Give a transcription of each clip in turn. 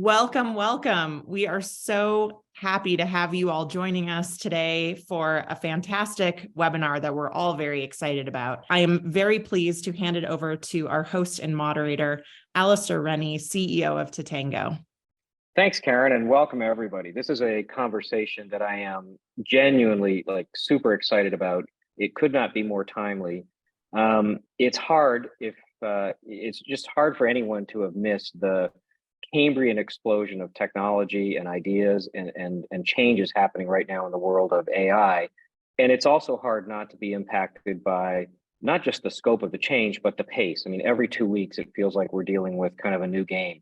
Welcome, welcome. We are so happy to have you all joining us today for a fantastic webinar that we're all very excited about. I am very pleased to hand it over to our host and moderator, Alistair Rennie, CEO of Totango. Thanks, Karen, and welcome everybody. This is a conversation that I am genuinely super excited about. It could not be more timely. It's just hard for anyone to have missed the Cambrian explosion of technology and ideas and changes happening right now in the world of AI. And it's also hard not to be impacted by not just the scope of the change, but the pace. I mean, every 2 weeks, it feels like we're dealing with kind of a new game.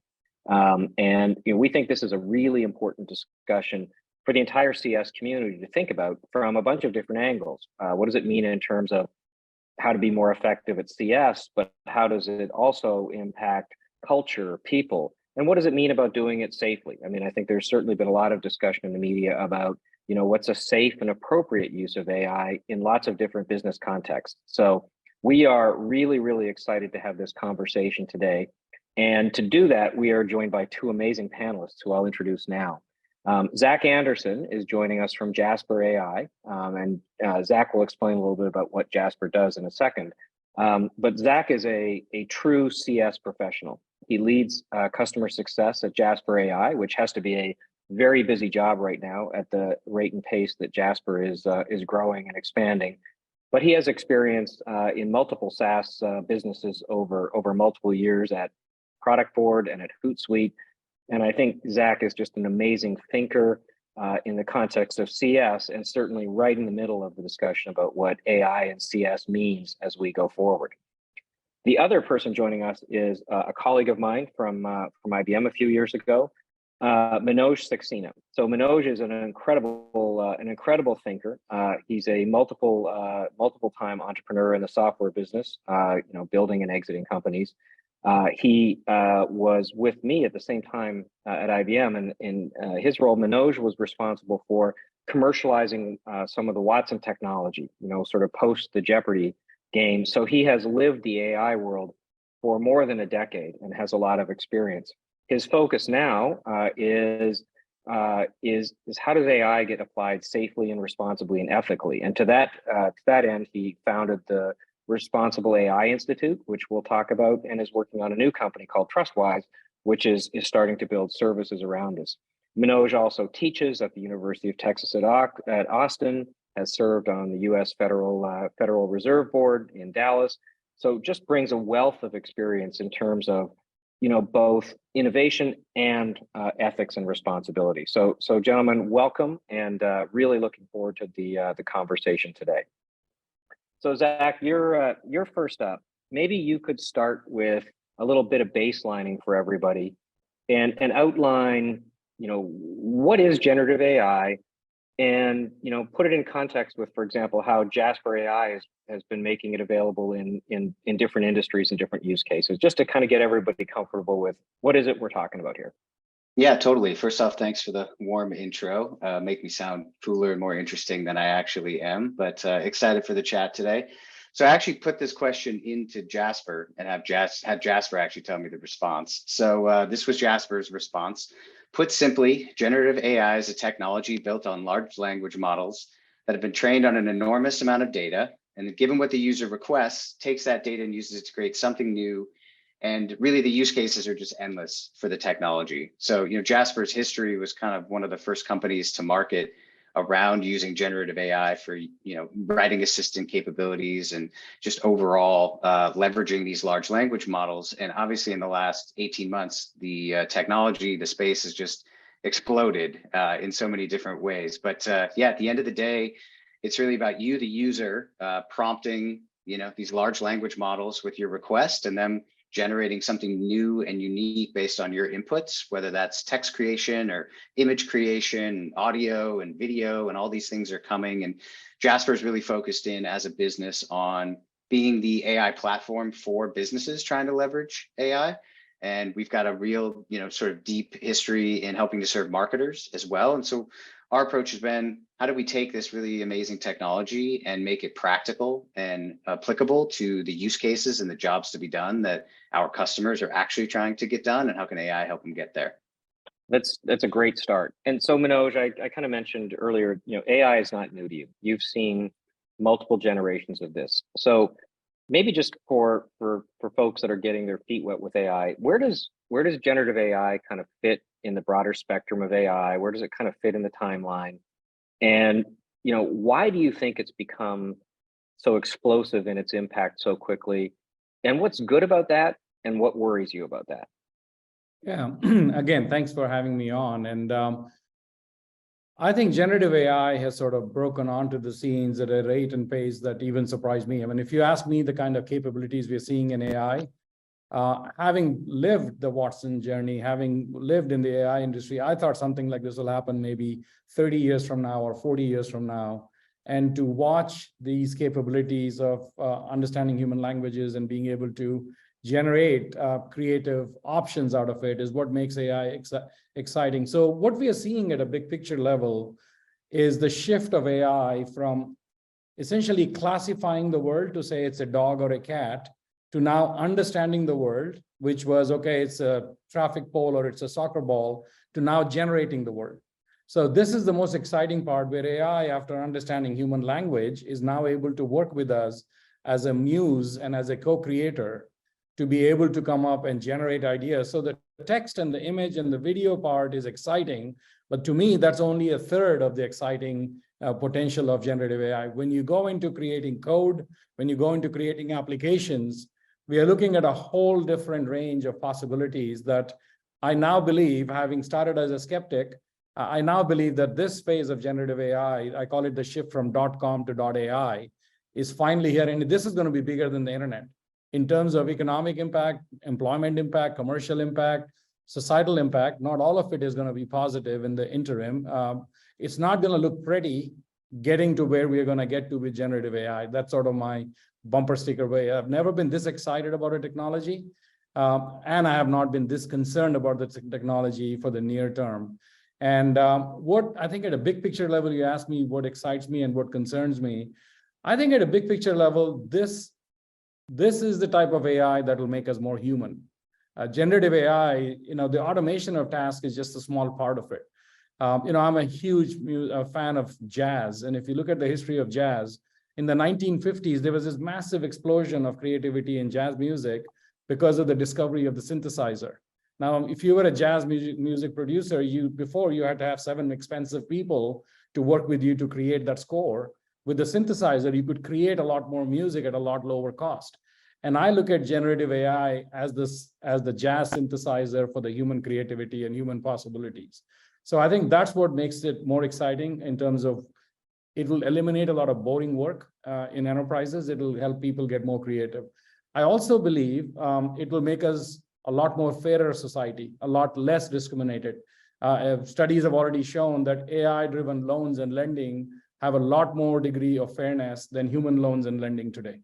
And we think this is a really important discussion for the entire CS community to think about from a bunch of different angles. What does it mean in terms of how to be more effective at CS, but how does it also impact culture, people? And what does it mean about doing it safely? I mean, I think there's certainly been a lot of discussion in the media about, what's a safe and appropriate use of AI in lots of different business contexts. So we are really, really excited to have this conversation today. And to do that, we are joined by two amazing panelists who I'll introduce now. Zach Anderson is joining us from Jasper.ai, and Zach will explain a little bit about what Jasper does in a second. But Zach is a true CS professional. He leads customer success at Jasper.ai, which has to be a very busy job right now at the rate and pace that Jasper is growing and expanding. But he has experience in multiple SaaS businesses over multiple years at Product Board and at Hootsuite. And I think Zach is just an amazing thinker in the context of CS, and certainly right in the middle of the discussion about what AI and CS means as we go forward. The other person joining us is a colleague of mine from IBM a few years ago, Manoj Saxena. So Manoj is an incredible thinker. He's a multiple time entrepreneur in the software business, building and exiting companies. He was with me at the same time at IBM, and in his role, Manoj was responsible for commercializing some of the Watson technology, sort of post the Jeopardy game. So he has lived the AI world for more than a decade and has a lot of experience. His focus now is how does AI get applied safely and responsibly and ethically? And to that end, he founded the Responsible AI Institute, which we'll talk about, and is working on a new company called Trustwise, which is starting to build services around this. Manoj also teaches at the University of Texas at Austin, has served on the U.S. Federal Reserve Board in Dallas. So just brings a wealth of experience in terms of, both innovation and ethics and responsibility. So gentlemen, welcome, and really looking forward to the conversation today. So Zach, you're first up. Maybe you could start with a little bit of baselining for everybody, and outline, what is generative AI, and put it in context with, for example, how Jasper.ai has been making it available in different industries and different use cases, just to kind of get everybody comfortable with what is it we're talking about here. Yeah, totally. First off, thanks for the warm intro. Make me sound cooler and more interesting than I actually am, but excited for the chat today. So I actually put this question into Jasper and had Jasper actually tell me the response. So this was Jasper's response. Put simply, generative AI is a technology built on large language models that have been trained on an enormous amount of data, and given what the user requests, takes that data and uses it to create something new. And really, the use cases are just endless for the technology. So, Jasper's history was kind of one of the first companies to market around using generative AI for, writing assistant capabilities and just overall leveraging these large language models. And obviously, in the last 18 months, the technology, the space has just exploded in so many different ways. But yeah, at the end of the day, it's really about you, the user, prompting, these large language models with your request, and then generating something new and unique based on your inputs, whether that's text creation or image creation, audio and video, and all these things are coming. And Jasper's really focused in as a business on being the AI platform for businesses trying to leverage AI. And we've got a real, sort of deep history in helping to serve marketers as well. And so our approach has been, how do we take this really amazing technology and make it practical and applicable to the use cases and the jobs to be done that our customers are actually trying to get done, and how can AI help them get there? That's a great start. And so Manoj, I kind of mentioned earlier, AI is not new to you. You've seen multiple generations of this. So maybe just for folks that are getting their feet wet with AI, where does generative AI kind of fit in the broader spectrum of AI? Where does it kind of fit in the timeline? And why do you think it's become so explosive in its impact so quickly? And what's good about that? And what worries you about that? Yeah, again, thanks for having me on. And I think generative AI has sort of broken onto the scenes at a rate and pace that even surprised me. I mean, if you ask me the kind of capabilities we're seeing in AI, having lived the Watson journey, having lived in the AI industry, I thought something like this will happen maybe 30 years from now or 40 years from now. And to watch these capabilities of understanding human languages and being able to generate creative options out of it is what makes AI exciting. So what we are seeing at a big picture level is the shift of AI from essentially classifying the world to say it's a dog or a cat, to now understanding the world, which was, okay, it's a traffic pole or it's a soccer ball, to now generating the world. So this is the most exciting part, where AI, after understanding human language, is now able to work with us as a muse and as a co-creator to be able to come up and generate ideas. So the text and the image and the video part is exciting, but to me, that's only a third of the exciting potential of generative AI. When you go into creating code, when you go into creating applications, we are looking at a whole different range of possibilities that I now believe, having started as a skeptic, I now believe that this phase of generative AI, I call it the shift from .com to .ai, is finally here. And this is going to be bigger than the internet in terms of economic impact, employment impact, commercial impact, societal impact. Not all of it is going to be positive in the interim. It's not going to look pretty getting to where we're going to get to with generative AI. That's sort of my bumper sticker way. I've never been this excited about a technology, and I have not been this concerned about the technology for the near term. And what I think at a big picture level, you asked me what excites me and what concerns me. I think at a big picture level, this is the type of AI that will make us more human. Generative AI, the automation of tasks is just a small part of it. I'm a huge fan of jazz. And if you look at the history of jazz, in the 1950s, there was this massive explosion of creativity in jazz music because of the discovery of the synthesizer. Now, if you were a jazz music producer, before you had to have 7 expensive people to work with you to create that score. With the synthesizer, you could create a lot more music at a lot lower cost. And I look at generative AI as the jazz synthesizer for the human creativity and human possibilities. So I think that's what makes it more exciting in terms of it will eliminate a lot of boring work in enterprises. It will help people get more creative. I also believe it will make us a lot more fairer society, a lot less discriminated. Studies have already shown that AI-driven loans and lending have a lot more degree of fairness than human loans and lending today.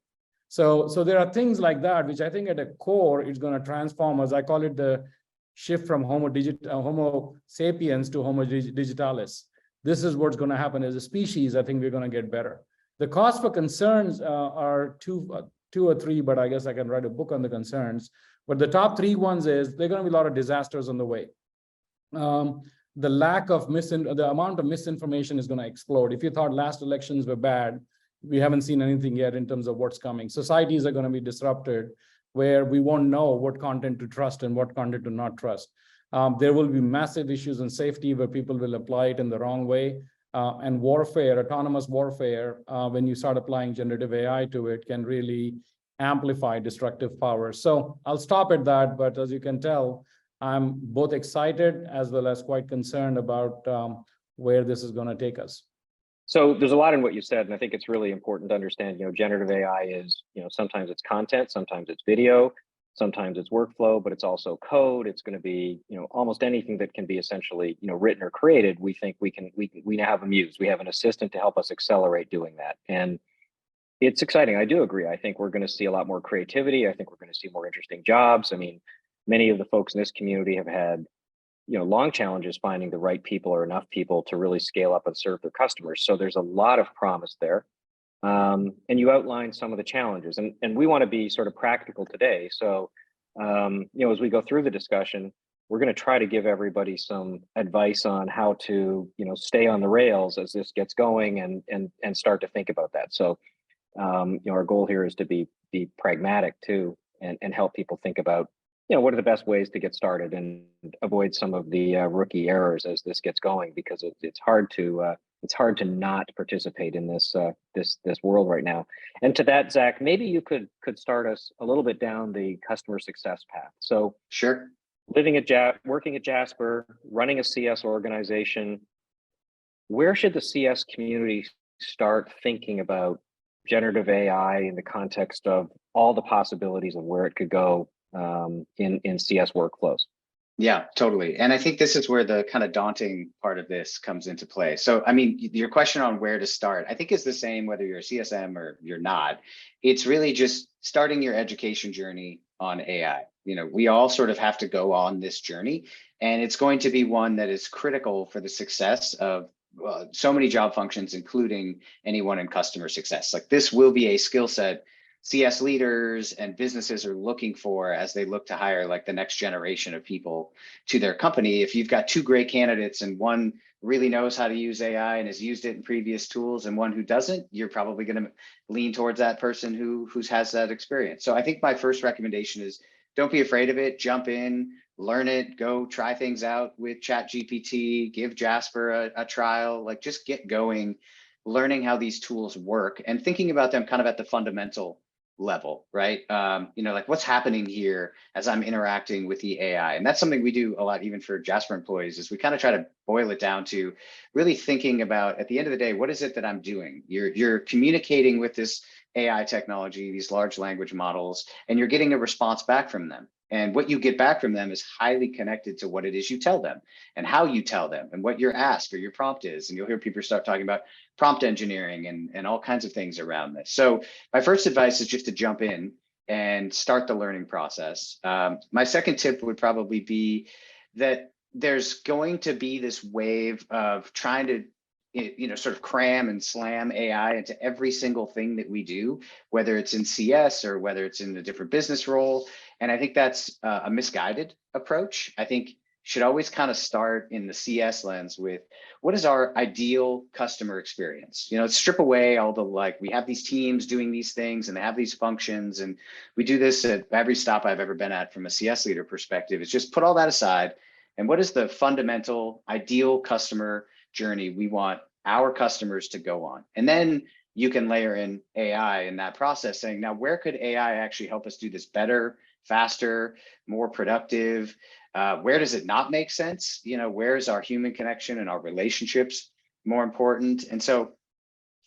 So there are things like that, which I think at a core, it's going to transform us. I call it the shift from Homo sapiens to Homo digitalis. This is what's going to happen as a species. I think we're going to get better. The cause for concerns are two or three, but I guess I can write a book on the concerns. But the top 3 ones is there are going to be a lot of disasters on the way. The amount of misinformation is going to explode. If you thought last elections were bad, we haven't seen anything yet in terms of what's coming. Societies are going to be disrupted where we won't know what content to trust and what content to not trust. There will be massive issues in safety where people will apply it in the wrong way. And warfare, autonomous warfare, when you start applying generative AI to it, can really amplify destructive powers. So I'll stop at that, but as you can tell, I'm both excited as well as quite concerned about where this is going to take us. So there's a lot in what you said, and I think it's really important to understand, generative AI is, sometimes it's content, sometimes it's video, sometimes it's workflow, but it's also code. It's going to be, almost anything that can be essentially, written or created. We think we now have a muse. We have an assistant to help us accelerate doing that. And it's exciting. I do agree. I think we're going to see a lot more creativity. I think we're going to see more interesting jobs. I mean, many of the folks in this community have had, long challenges finding the right people or enough people to really scale up and serve their customers. So there's a lot of promise there. And you outlined some of the challenges, and we want to be sort of practical today. So, as we go through the discussion, we're going to try to give everybody some advice on how to, stay on the rails as this gets going and start to think about that. So, our goal here is to be pragmatic too, and help people think about, what are the best ways to get started and avoid some of the rookie errors as this gets going, because it's hard to not participate in this world right now. And to that, Zach, maybe you could start us a little bit down the customer success path. So sure. Working at Jasper, running a CS organization, where should the CS community start thinking about generative AI in the context of all the possibilities of where it could go in CS workflows? Yeah, totally. And I think this is where the kind of daunting part of this comes into play. So, I mean, your question on where to start, I think is the same whether you're a CSM or you're not. It's really just starting your education journey on AI. We all sort of have to go on this journey, and it's going to be one that is critical for the success of so many job functions, including anyone in customer success. Like, this will be a skill set CS leaders and businesses are looking for as they look to hire like the next generation of people to their company. If you've got two great candidates and one really knows how to use AI and has used it in previous tools and one who doesn't, you're probably going to lean towards that person who has that experience. So I think my first recommendation is don't be afraid of it. Jump in, learn it, go try things out with ChatGPT, give Jasper a trial, like just get going, learning how these tools work and thinking about them kind of at the fundamental level, right? Like what's happening here as I'm interacting with the AI. And that's something we do a lot, even for Jasper employees, is we kind of try to boil it down to really thinking about, at the end of the day, what is it that I'm doing? You're communicating with this AI technology, these large language models, and you're getting a response back from them. And what you get back from them is highly connected to what it is you tell them and how you tell them and what your ask or your prompt is. And you'll hear people start talking about prompt engineering and all kinds of things around this. So my first advice is just to jump in and start the learning process. My second tip would probably be that there's going to be this wave of trying to sort of cram and slam AI into every single thing that we do, whether it's in CS or whether it's in a different business role. And I think that's a misguided approach. I think you should always kind of start in the CS lens with what is our ideal customer experience? Strip away all the, like, we have these teams doing these things and they have these functions. And we do this at every stop I've ever been at from a CS leader perspective. It's just put all that aside. And what is the fundamental ideal customer journey we want our customers to go on? And then you can layer in AI in that process, saying, now, where could AI actually help us do this better, faster, more productive? Where does it not make sense? Where is our human connection and our relationships more important? And so,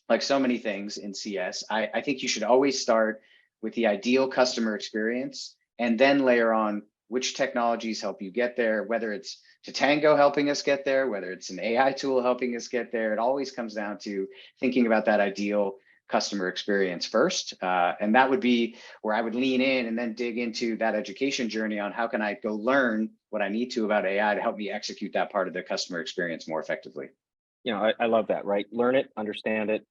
like so many things in CS, I think you should always start with the ideal customer experience and then layer on which technologies help you get there, whether it's Totango helping us get there, whether it's an AI tool helping us get there. It always comes down to thinking about that ideal customer experience first. And that would be where I would lean in and then dig into that education journey on how can I go learn what I need to about AI to help me execute that part of the customer experience more effectively. I love that, right? Learn it, understand it.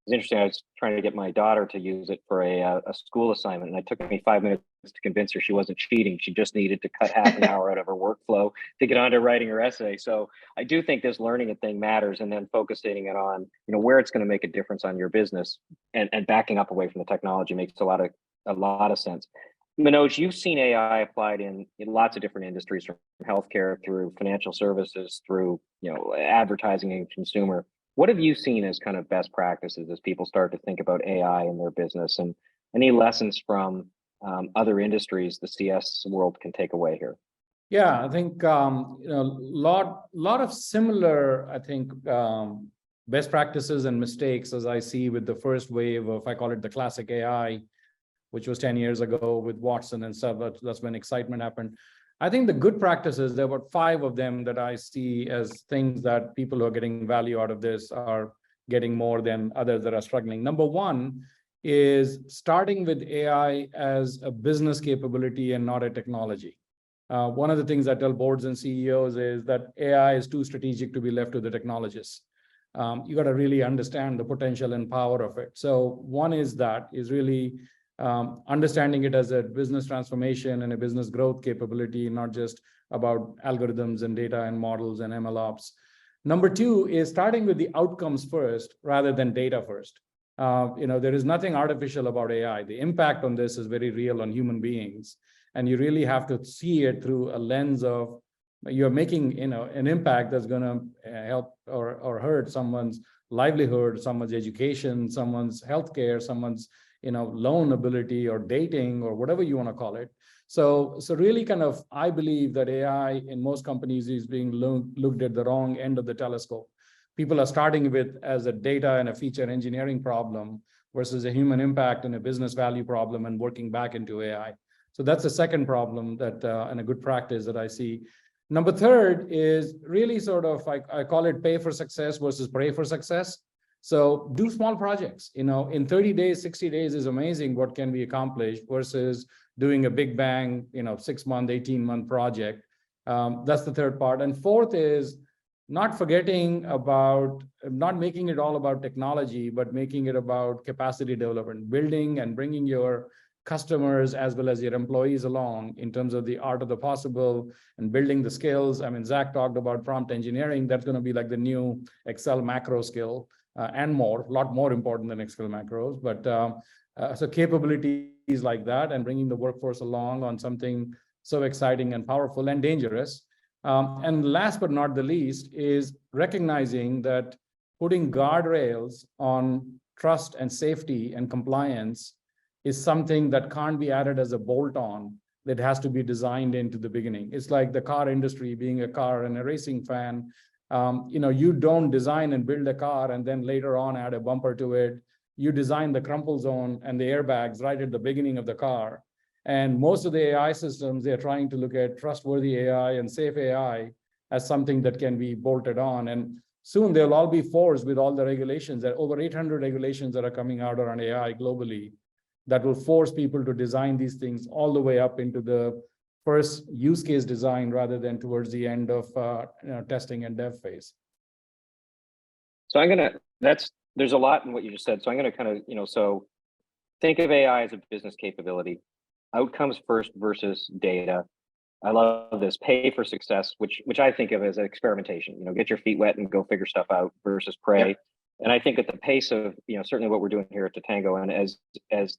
It's interesting. I was trying to get my daughter to use it for a school assignment, and it took me 5 minutes to convince her she wasn't cheating. She just needed to cut half an hour out of her workflow to get on to writing her essay. So I do think this learning it thing matters, and then focusing it on where it's going to make a difference on your business, and backing up away from the technology makes a lot of sense. Manoj, you've seen AI applied in lots of different industries, from healthcare through financial services through advertising and consumer. What have you seen as kind of best practices as people start to think about AI in their business, and any lessons from other industries the CS world can take away here? Yeah, I think lot of similar, I think, best practices and mistakes as I see with the first wave of, I call it the classic AI, which was 10 years ago with Watson and stuff. That's when excitement happened. I think the good practices, there were 5 of them that I see as things that people who are getting value out of this are getting more than others that are struggling. Number 1 is starting with AI as a business capability and not a technology. One of the things I tell boards and CEOs is that AI is too strategic to be left to the technologists. You got to really understand the potential and power of it. So one is really understanding it as a business transformation and a business growth capability, not just about algorithms and data and models and MLOps. Number two is starting with the outcomes first rather than data first. There is nothing artificial about AI. The impact on this is very real on human beings. And you really have to see it through a lens of you're making an impact that's going to help or hurt someone's livelihood, someone's education, someone's healthcare, someone's loan ability or dating or whatever you want to call it. So really kind of, I believe that AI in most companies is being looked at the wrong end of the telescope. People are starting with as a data and a feature engineering problem versus a human impact and a business value problem and working back into AI. So that's the second problem that and a good practice that I see. Number third is really sort of, I call it pay for success versus pray for success. So do small projects, in 30 days, 60 days is amazing what can be accomplished versus doing a big bang, 6-month, 18-month project. That's the third part. And fourth is not forgetting about, not making it all about technology, but making it about capacity development, building and bringing your customers as well as your employees along in terms of the art of the possible and building the skills. I mean, Zach talked about prompt engineering. That's going to be like the new Excel macro skill and more, a lot more important than Excel macros. But so capabilities like that and bringing the workforce along on something so exciting and powerful and dangerous. And last but not the least is recognizing that putting guardrails on trust and safety and compliance is something that can't be added as a bolt-on, that has to be designed into the beginning. It's like the car industry, being a car and a racing fan. You don't design and build a car and then later on add a bumper to it. You design the crumple zone and the airbags right at the beginning of the car. And most of the AI systems, they're trying to look at trustworthy AI and safe AI as something that can be bolted on. And soon they'll all be forced with all the regulations. There are over 800 regulations that are coming out around AI globally that will force people to design these things all the way up into the first use case design rather than towards the end of testing and dev phase. So there's a lot in what you just said. So I'm gonna kind of, so think of AI as a business capability, outcomes first versus data. I love this, pay for success, which I think of as experimentation, get your feet wet and go figure stuff out versus pray. Yep. And I think at the pace of, certainly what we're doing here at Totango and as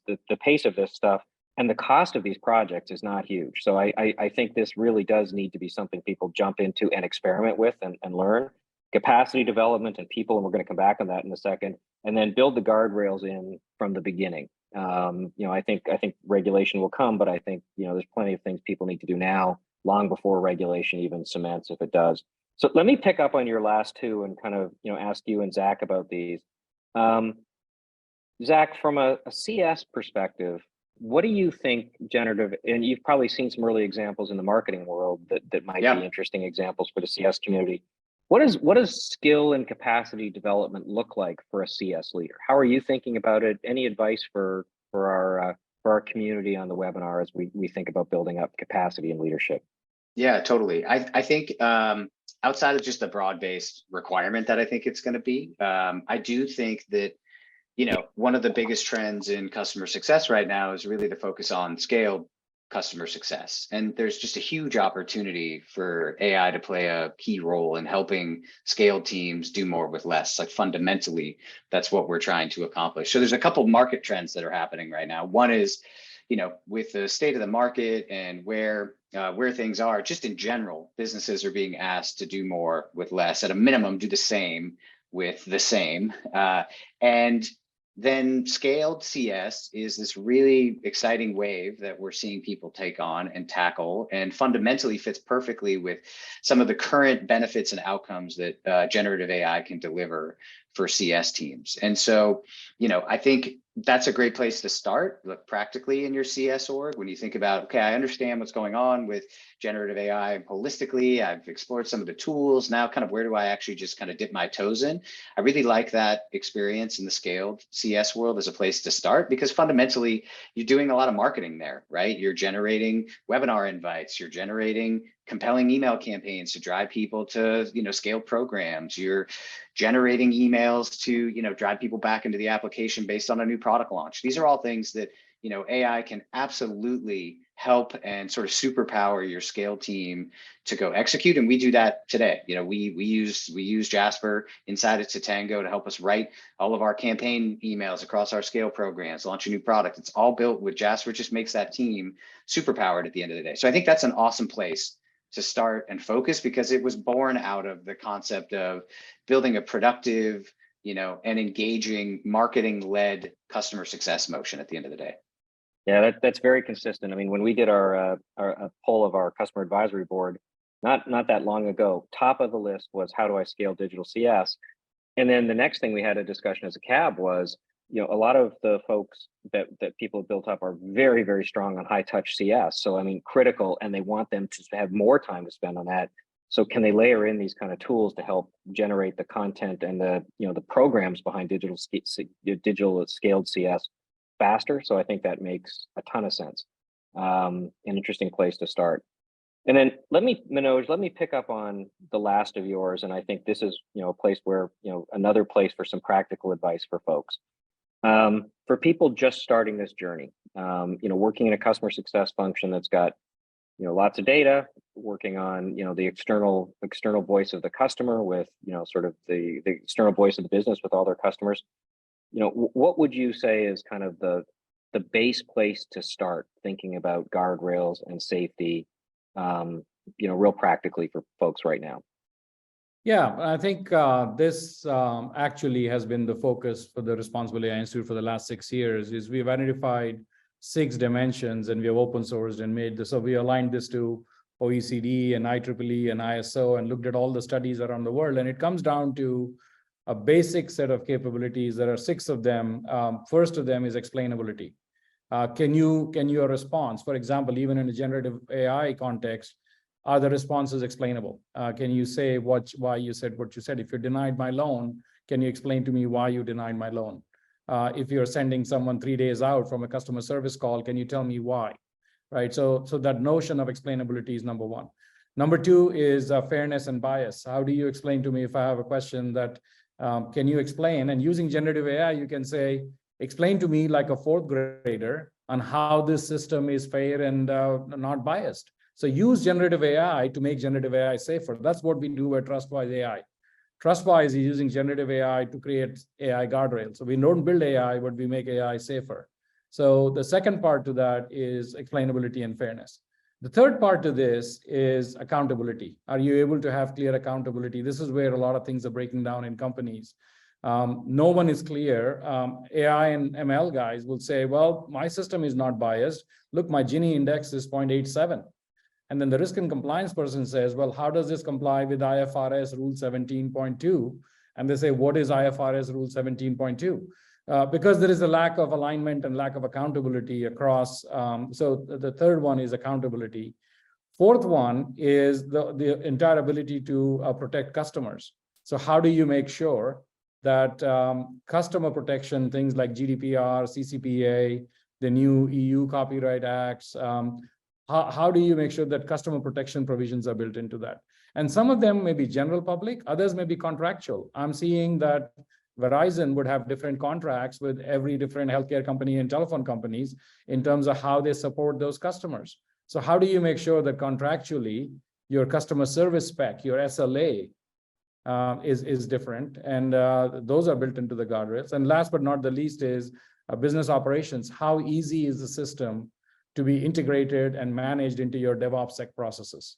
the pace of this stuff and the cost of these projects is not huge. So I think this really does need to be something people jump into and experiment with and learn. Capacity development and people, and we're going to come back on that in a second, and then build the guardrails in from the beginning. I think regulation will come, but I think, there's plenty of things people need to do now, long before regulation even cements if it does. So let me pick up on your last two and kind of, ask you and Zach about these. Zach, from a CS perspective, what do you think generative, and you've probably seen some early examples in the marketing world that might be interesting examples for the CS community. What does skill and capacity development look like for a CS leader? How are you thinking about it? Any advice for our community on the webinar as we think about building up capacity and leadership? Yeah, totally. I think outside of just the broad-based requirement that I think it's going to be, I do think that, one of the biggest trends in customer success right now is really to focus on scaled customer success. And there's just a huge opportunity for AI to play a key role in helping scaled teams do more with less. Like fundamentally, that's what we're trying to accomplish. So there's a couple market trends that are happening right now. One is, with the state of the market and where things are, just in general, businesses are being asked to do more with less, at a minimum, do the same with the same. And then scaled CS is this really exciting wave that we're seeing people take on and tackle, and fundamentally fits perfectly with some of the current benefits and outcomes that generative AI can deliver for CS teams. And so, I think that's a great place to start, look practically in your CS org. When you think about, okay, I understand what's going on with generative AI holistically, I've explored some of the tools, now kind of where do I actually just kind of dip my toes in? I really like that experience in the scaled CS world as a place to start, because fundamentally you're doing a lot of marketing there, right? You're generating webinar invites, you're generating compelling email campaigns to drive people to, scaled programs. You're generating emails to, drive people back into the application based on a new product launch. These are all things that, AI can absolutely help and sort of superpower your scale team to go execute. And we do that today. You know, we use Jasper inside of Totango to help us write all of our campaign emails across our scale programs, launch a new product. It's all built with Jasper. It just makes that team superpowered at the end of the day. So I think that's an awesome place to start and focus, because it was born out of the concept of building a productive, you know, and engaging marketing-led customer success motion at the end of the day. Yeah, that's very consistent. I mean, when we did our poll of our customer advisory board, not that long ago, top of the list was how do I scale digital CS? And then the next thing we had a discussion as a cab was, you know, a lot of the folks that people have built up are very, very strong on high touch CS. So I mean, critical, and they want them to have more time to spend on that. So can they layer in these kind of tools to help generate the content and the, you know, the programs behind digital scaled CS faster? So I think that makes a ton of sense. An interesting place to start. And then Manoj, let me pick up on the last of yours. And I think this is, you know, a place where, you know, another place for some practical advice for folks. For people just starting this journey, you know, working in a customer success function that's got, you know, lots of data, working on, you know, the external voice of the customer with, you know, sort of the external voice of the business with all their customers. You know, what would you say is kind of the base place to start thinking about guardrails and safety, you know, real practically for folks right now? Yeah, I think this actually has been the focus for the Responsible AI Institute for the last 6 years. Is we've identified 6 dimensions, and we have open sourced and made this. So we aligned this to OECD and IEEE and ISO and looked at all the studies around the world. And it comes down to a basic set of capabilities. There are 6 of them. First of them is explainability. Can your response, for example, even in a generative AI context, are the responses explainable? Can you say why you said what you said? If you denied my loan, can you explain to me why you denied my loan? If you're sending someone 3 days out from a customer service call, can you tell me why? Right. So that notion of explainability is number 1. Number 2 is fairness and bias. How do you explain to me if I have a question that can you explain? And using generative AI, you can say, explain to me like a 4th grader on how this system is fair and not biased. So use generative AI to make generative AI safer. That's what we do at Trustwise AI. Trustwise is using generative AI to create AI guardrails. So we don't build AI, but we make AI safer. So the second part to that is explainability and fairness. The third part to this is accountability. Are you able to have clear accountability? This is where a lot of things are breaking down in companies. No one is clear. AI and ML guys will say, well, my system is not biased. Look, my Gini index is 0.87. And then the risk and compliance person says, well, how does this comply with IFRS rule 17.2? And they say, what is IFRS rule 17.2? Because there is a lack of alignment and lack of accountability across. So the third one is accountability. Fourth one is the entire ability to protect customers. So how do you make sure that customer protection, things like GDPR, CCPA, the new EU Copyright Acts, how do you make sure that customer protection provisions are built into that? And some of them may be general public, others may be contractual. I'm seeing that Verizon would have different contracts with every different healthcare company and telephone companies in terms of how they support those customers. So how do you make sure that contractually your customer service spec, your SLA, is different? And those are built into the guardrails. And last but not the least is business operations. How easy is the system to be integrated and managed into your DevOpsSec processes?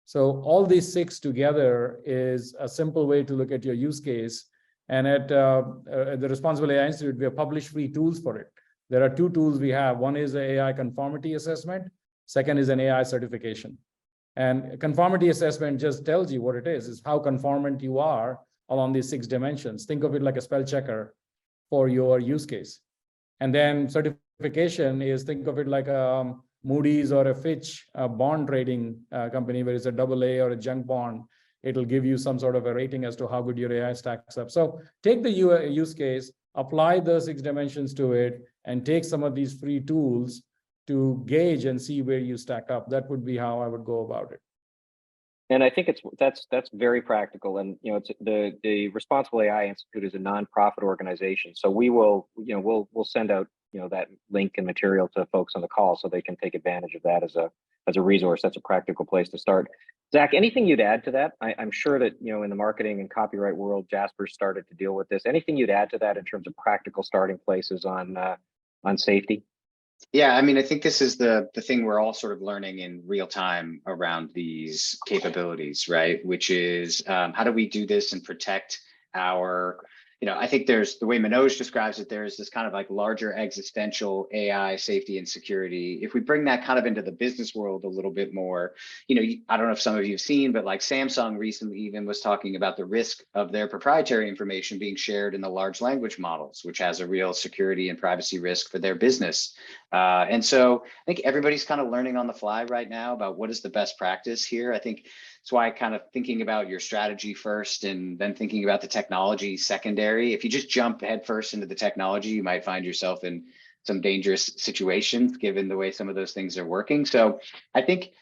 So all these 6 together is a simple way to look at your use case. And at the Responsible AI Institute, we have published free tools for it. There are 2 tools we have. One is the AI conformity assessment. Second is an AI certification. And conformity assessment just tells you what it is how conformant you are along these 6 dimensions. Think of it like a spell checker for your use case. And then certification is, think of it like a Moody's or a Fitch bond rating company, where it's a AA or a junk bond. It'll give you some sort of a rating as to how good your AI stacks up. So take the use case, apply the 6 dimensions to it, and take some of these free tools to gauge and see where you stack up. That would be how I would go about it. And I think that's very practical. And you know, it's the Responsible AI Institute is a nonprofit organization, so we will, you know, we'll send out that link and material to folks on the call so they can take advantage of that as a resource. That's a practical place to start. Zach, anything you'd add to that? I'm sure that, in the marketing and copyright world, Jasper started to deal with this. Anything you'd add to that in terms of practical starting places on safety? Yeah, I mean, I think this is the thing we're all sort of learning in real time around these capabilities, right? Which is how do we do this and protect our, I think there's the way Manoj describes it, there's this kind of like larger existential AI safety and security. If we bring that kind of into the business world a little bit more, I don't know if some of you have seen, but like Samsung recently even was talking about the risk of their proprietary information being shared in the large language models, which has a real security and privacy risk for their business. And so I think everybody's kind of learning on the fly right now about what is the best practice here. I think that's why kind of thinking about your strategy first and then thinking about the technology secondary. If you just jump headfirst into the technology, you might find yourself in some dangerous situations given the way some of those things are working. So I think,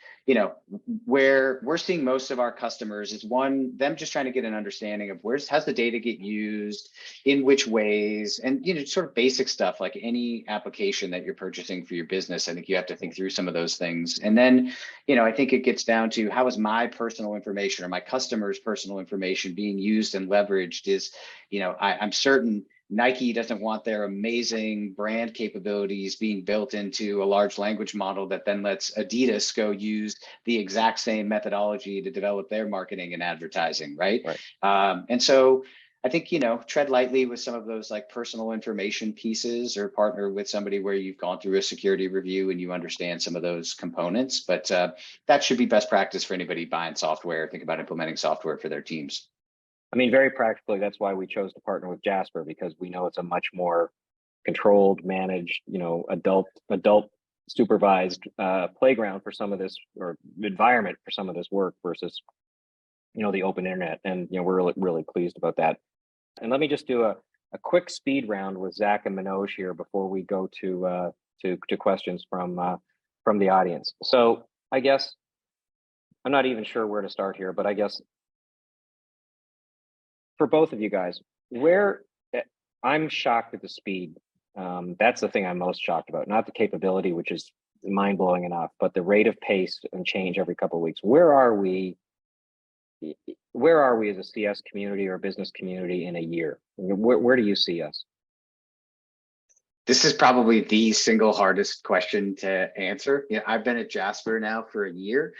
where we're seeing most of our customers is one, them just trying to get an understanding of how's the data get used, in which ways, and sort of basic stuff like any application that you're purchasing for your business. I think you have to think through some of those things. And then, I think it gets down to how is my personal information or my customer's personal information being used and leveraged is, I'm certain Nike doesn't want their amazing brand capabilities being built into a large language model that then lets Adidas go use the exact same methodology to develop their marketing and advertising, right? And so I think, tread lightly with some of those like personal information pieces or partner with somebody where you've gone through a security review and you understand some of those components. But that should be best practice for anybody buying software, think about implementing software for their teams. I mean, very practically, that's why we chose to partner with Jasper, because we know it's a much more controlled, managed, adult supervised playground for some of this, or environment for some of this work versus, the open internet. And, we're really, really pleased about that. And let me just do a quick speed round with Zach and Manoj here before we go to questions from the audience. So I guess I'm not even sure where to start here, but I guess for both of you guys, I'm shocked at the speed. That's the thing I'm most shocked about, not the capability, which is mind-blowing enough, but the rate of pace and change every couple of weeks. Where are we as a CS community or business community in a year? Where do you see us? This is probably the single hardest question to answer. I've been at Jasper now for a year.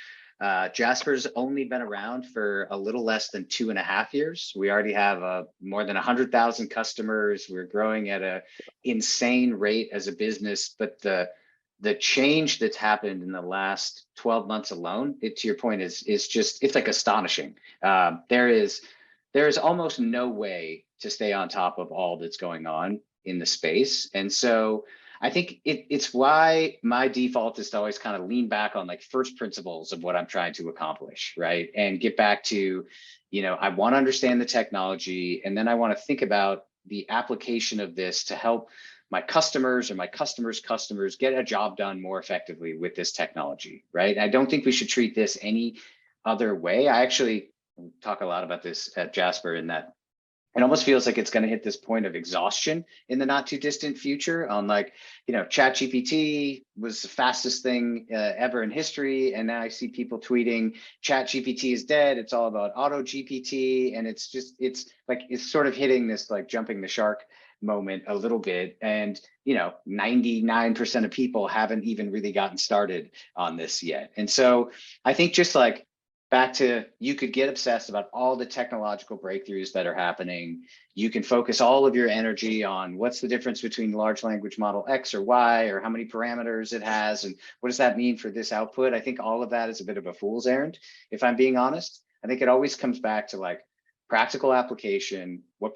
Jasper's only been around for a little less than 2.5 years. We already have more than 100,000 customers. We're growing at an insane rate as a business, but the change that's happened in the last 12 months alone, to your point, is just, it's like astonishing. There is almost no way to stay on top of all that's going on in the space. And so I think it's why my default is to always kind of lean back on like first principles of what I'm trying to accomplish, right? And get back to, I want to understand the technology, and then I want to think about the application of this to help my customers or my customers' customers get a job done more effectively with this technology, right? I don't think we should treat this any other way. I actually talk a lot about this at Jasper, in that it almost feels like it's going to hit this point of exhaustion in the not too distant future on like, ChatGPT was the fastest thing ever in history. And now I see people tweeting ChatGPT is dead. It's all about auto GPT. And it's sort of hitting this like jumping the shark moment a little bit. And, 99% of people haven't even really gotten started on this yet. And so I think just like, back to, you could get obsessed about all the technological breakthroughs that are happening. You can focus all of your energy on what's the difference between large language model X or Y, or how many parameters it has, and what does that mean for this output? I think all of that is a bit of a fool's errand, if I'm being honest. I think it always comes back to like practical application. How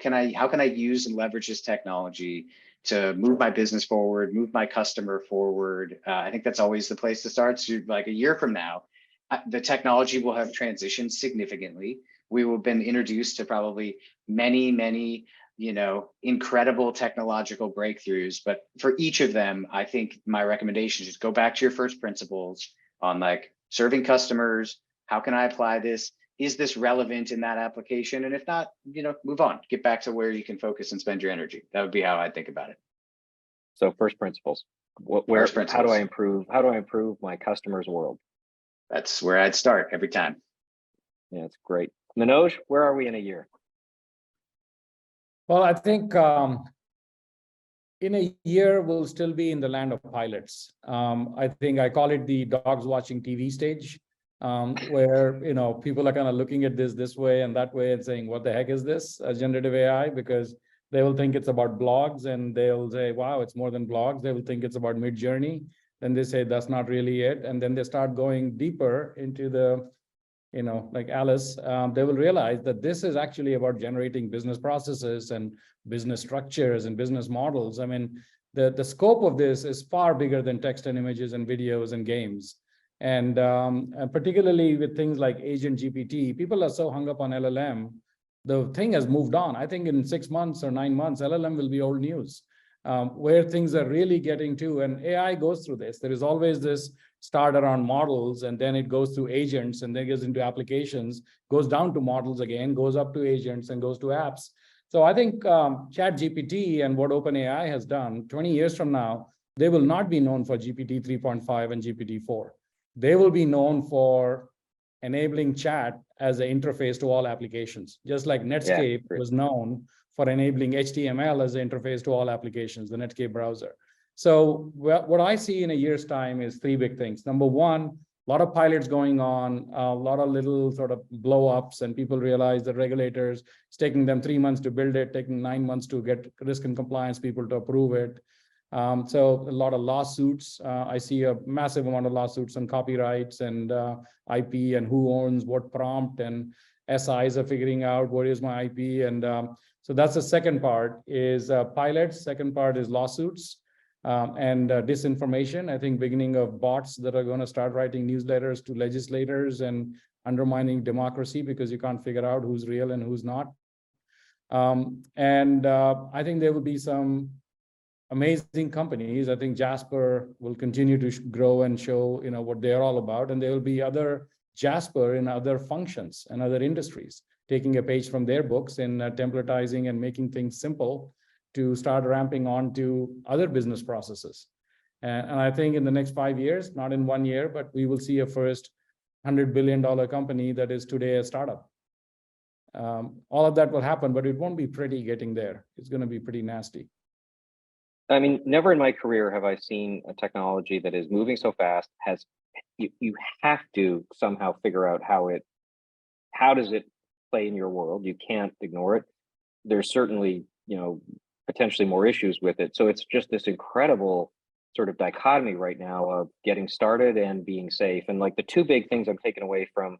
can I use and leverage this technology to move my business forward, move my customer forward? I think that's always the place to start. So like a year from now, the technology will have transitioned significantly. We will have been introduced to probably many, many, incredible technological breakthroughs. But for each of them, I think my recommendation is go back to your first principles on like serving customers. How can I apply this? Is this relevant in that application? And if not, move on, get back to where you can focus and spend your energy. That would be how I think about it. So first principles. Where, First principles. How do I improve my customer's world? That's where I'd start every time. Yeah, it's great. Manoj, where are we in a year? Well, I think in a year, we'll still be in the land of pilots. I think I call it the dogs watching TV stage, where people are kind of looking at this way and that way and saying, what the heck is this generative AI? Because they will think it's about blogs and they'll say, wow, it's more than blogs. They will think it's about Mid-Journey. Then they say, that's not really it. And then they start going deeper into the, like Alice, they will realize that this is actually about generating business processes and business structures and business models. I mean, the scope of this is far bigger than text and images and videos and games. And particularly with things like Agent GPT, people are so hung up on LLM. The thing has moved on. I think in 6 months or 9 months, LLM will be old news. Where things are really getting to, and AI goes through this. There is always this start around models, and then it goes through agents, and then goes into applications, goes down to models again, goes up to agents, and goes to apps. So I think ChatGPT and what OpenAI has done, 20 years from now, they will not be known for GPT 3.5 and GPT-4. They will be known for enabling chat as an interface to all applications, just like Netscape was known for enabling HTML as an interface to all applications, the Netscape browser. So what I see in a year's time is 3 big things. Number one, a lot of pilots going on, a lot of little sort of blow-ups, and people realize that regulators, it's taking them 3 months to build it, taking 9 months to get risk and compliance people to approve it. So a lot of lawsuits. I see a massive amount of lawsuits on copyrights and IP and who owns what prompt, and SIs are figuring out what is my IP. And so that's the second part is pilots. Second part is lawsuits and disinformation. I think beginning of bots that are going to start writing newsletters to legislators and undermining democracy because you can't figure out who's real and who's not. I think there will be some amazing companies. I think Jasper will continue to grow and show what they're all about, and there will be other Jasper in other functions and other industries taking a page from their books and templatizing and making things simple to start ramping on to other business processes. And I think in the next 5 years, not in 1 year, but we will see a first $100 billion company that is today a startup. All of that will happen, but it won't be pretty getting there. It's going to be pretty nasty. I mean, never in my career have I seen a technology that is moving so fast. You have to somehow figure out how does it play in your world. You can't ignore it. There's certainly, potentially more issues with it. So it's just this incredible sort of dichotomy right now of getting started and being safe. And like the 2 big things I'm taking away from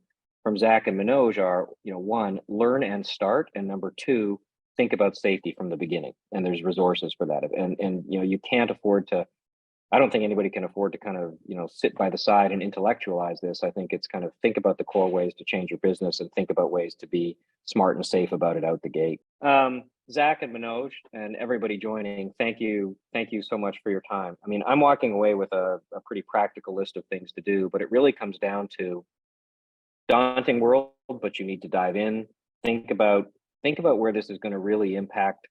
Zach and Manoj are, 1, learn and start, and number 2, think about safety from the beginning. And there's resources for that. And you can't afford to. I don't think anybody can afford to kind of sit by the side and intellectualize this. I think it's kind of think about the core ways to change your business and think about ways to be smart and safe about it out the gate. Zach and Manoj and everybody joining, thank you so much for your time. I mean, I'm walking away with a pretty practical list of things to do, but it really comes down to daunting world, but you need to dive in. Think about where this is going to really impact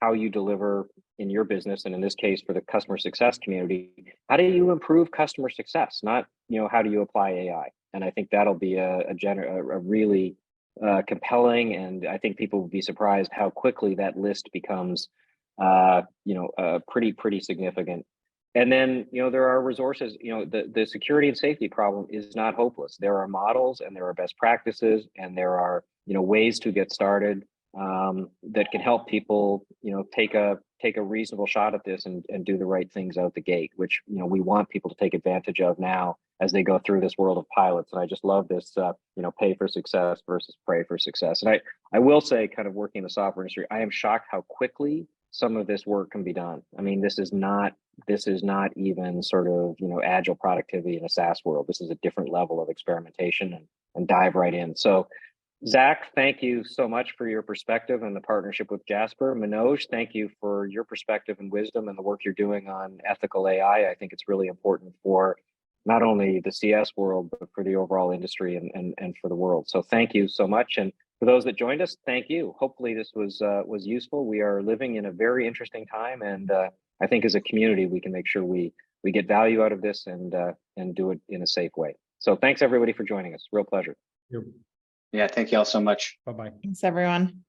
how you deliver in your business, and in this case for the customer success community. How do you improve customer success? Not how do you apply AI? And I think that'll be a really compelling, and I think people will be surprised how quickly that list becomes pretty significant. And then there are resources. The security and safety problem is not hopeless. There are models and there are best practices and there are ways to get started that can help people take a reasonable shot at this and do the right things out the gate, which we want people to take advantage of now as they go through this world of pilots. And I just love this pay for success versus pray for success. And I will say, kind of working in the software industry, I am shocked how quickly some of this work can be done. I mean, this is not even sort of agile productivity in a SaaS world. This is a different level of experimentation and dive right in. So Zach, thank you so much for your perspective and the partnership with Jasper. Manoj, thank you for your perspective and wisdom and the work you're doing on ethical AI. I think it's really important for not only the CS world, but for the overall industry and for the world. So thank you so much. And for those that joined us, thank you. Hopefully this was useful. We are living in a very interesting time, and I think as a community, we can make sure we get value out of this and do it in a safe way. So thanks everybody for joining us. Real pleasure. Yeah, thank you all so much. Bye-bye. Thanks, everyone.